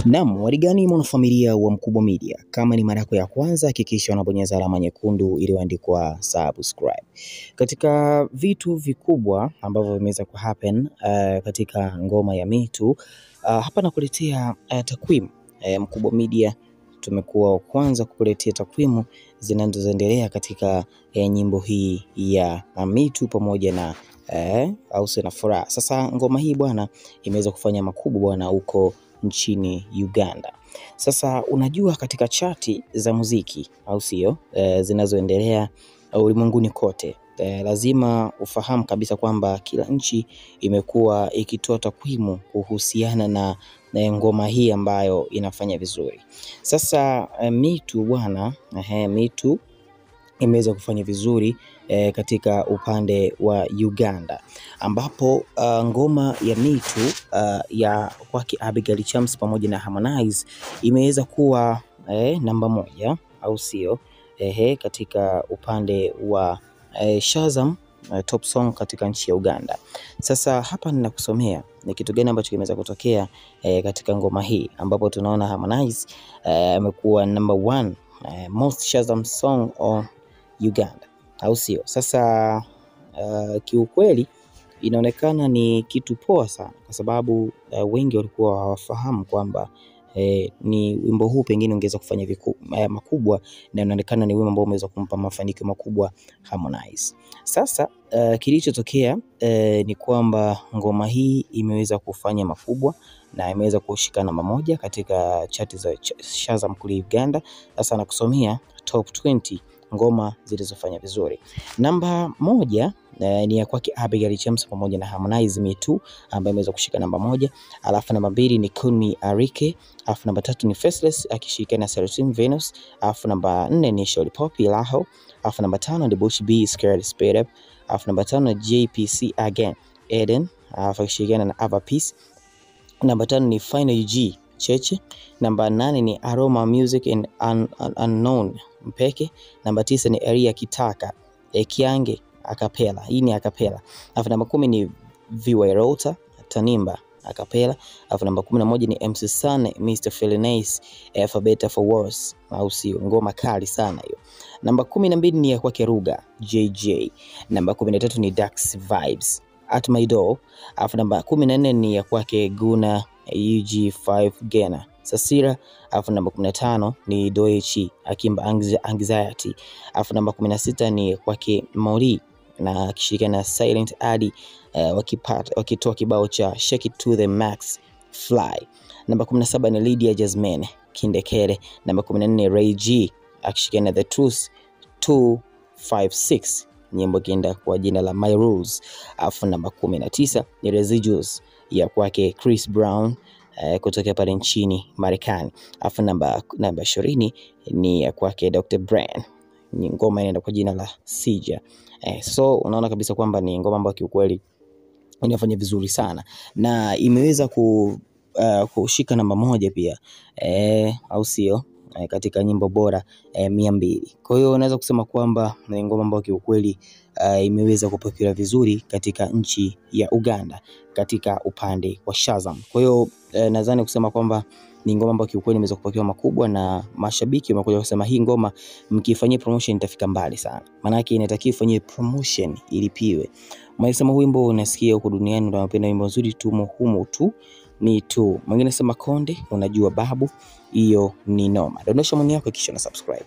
Naam, warigani mwanafamilia wa Mkubwa Media. Kama ni mara yako ya kwanza, hakikisha unabonyeza alama nyekundu iliyoandikwa subscribe. Katika vitu vikubwa ambavyo vimeweza kuhappen katika ngoma ya Me Too, hapa nakuletea takwimu. Mkubwa Media tumekuwa wa kwanza kukuletea takwimu zinazoendelea katika nyimbo hii ya Me Too pamoja na au sina furaha. Sasa ngoma hii bwana imeweza kufanya makubwa bwana huko nchini Uganda. Sasa unajua katika chati za muziki au sio zinazoendelea ulimwenguni kote, lazima ufahamu kabisa kwamba kila nchi imekuwa ikitoa takwimu kuhusiana na ngoma hii ambayo inafanya vizuri. Sasa Me Too bwana, Me Too imeweza kufanya vizuri katika upande wa Uganda, ambapo ngoma ya Me Too ya kwake Abigail Chams pamoja na Harmonize imeweza kuwa namba 1 au sio, katika upande wa Shazam top song katika nchi ya Uganda. Sasa hapa ninakusomea ni kitu gani ambacho kimeweza kutokea katika ngoma hii, ambapo tunaona Harmonize amekuwa number 1 most Shazam song on Uganda au sio. Sasa kiukweli inaonekana ni kitu poa sana, kwa sababu wengi walikuwa hawafahamu kwamba ni wimbo huu pengine ungeweza kufanya makubwa, na inaonekana ni wimbo ambao umeweza kumpa mafanikio makubwa Harmonize. Sasa kilichotokea ni kwamba ngoma hii imeweza kufanya makubwa na imeweza kushika namba 1 katika chati za Shazam kule Uganda. Sasa nakusomea top 20 ngoma zilizofanya vizuri. Namba 1 ni ya kwake Abigail Chams pamoja na Harmonize, Me Too, ambayo imeweza kushika namba 1. Alafu namba 2 ni Kuni Arike. Alafu namba 3 ni Faceless akishirikiana na Celestine Venus. Alafu namba 4 ni Shorty Pop Laho. Alafu namba 5 ni Bush B Scared Speed Up. Alafu namba 5 ni JPC Again Eden akishirikiana na Ava Peace. Namba 5 ni Final UG Cheche. Namba 8 ni Aroma Music and Unknown Mpeke. Namba 9 ni Area Kitaka Kiange Acapella. Hii ni acapella. Alafu namba 10 ni VY Rota Tanimba acapella. Alafu namba 11 ni MC Sun Mr Felinace for Better for Worse, au sio, ngoma kali sana hiyo. Namba 12 ni ya kwake Ruga JJ. Namba 13 ni Dax Vibes At My Door. Alafu namba 14 ni ya kwake Guna UG5 Gena Sasira. Alafu namba 15 ni Doechi akimba Anxiety. Alafu namba 16 ni kwake Mori na akishirikiana na Silent Adi wakitoa kibao cha Shake It to the Max Fly. Namba 17 ni Lydia Jasmine Kindekere. Namba 14 Ray G akishirikiana na The Truth 256, nyimbo kienda kwa jina la My Rules. Alafu namba 19 ni Residuals ya kwake Chris Brown kutoka pale nchini Marekani. Alafu namba 20 ni ya kwake Dr. Brain, ni ngoma inaenda kwa jina la Sija. So unaona kabisa kwamba ni ngoma ambayo kiukweli inafanya vizuri sana na imeweza kushika namba 1 pia au sio, katika nyimbo bora 200. Kwa hiyo unaweza kusema kwamba ni ngoma ambayo kiukweli imeweza kupokelewa vizuri katika nchi ya Uganda katika upande wa Shazam. Kwa hiyo nadhani kusema kwamba ni ngoma ambayo kiukweli imeweza kupokelewa makubwa, na mashabiki wamekuja kusema hii ngoma mkifanyia promotion itafika mbali sana. Maana yake inatakiwa ifanywe promotion ilipiwe. Mwisema wimbo unasikia huko duniani unapenda wimbo nzuri tu humo tu Me Too. Mwingine sema Konde unajua babu, hiyo ni noma. Dondosha maoni yako kisha na subscribe.